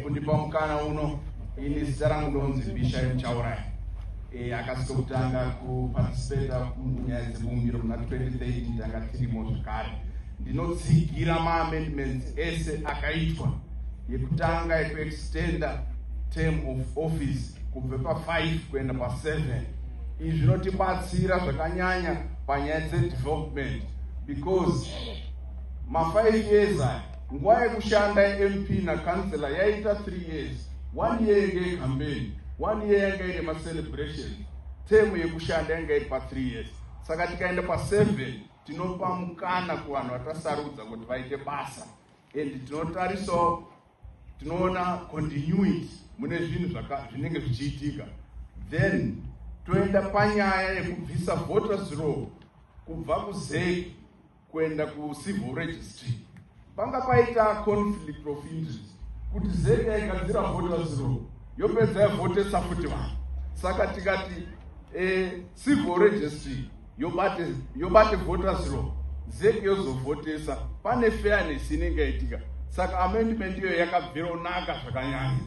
kundipa mukana uno ini zita rangu ndonzi Bishop Chaurai akasokutanga kuparticipata kunyaya dzebumbiro muna 2013 tanga tirimo zvakare. Ndinotsigira maamendments ese akaitwa yekutanga yekuextenda term of office kubva pa5 kuenda pa7. Izvi zvinotibatsira zvakanyanya panyaya development because ma5 years nguva yekushanda MP na councillor yaita 3 years. 1 year yenge yecampaign, 1 year yenge ine macelebration, term yekushanda yenge iri pa3 years. Saka tikaenda pa7 tinopa mukana kuvanhu vatasarudza kuti vaite basa, and tinotarisawo tinoona continuity mune zvinhu zvinenge zvichiitika. Then toenda panyaya yekubvisa voters roll kubva kuZEC kuenda kucivil registry. Panga paita conflict of interest kuti ZEC yaigadzira voters roll yopedza yavhotesa futi vanhu. Saka tikati civil registry yobate voters roll, ZEC yozovhotesa, pane fairness inenge yaitika. Saka amendment iyo yakabvira kunaka zvakanyanya.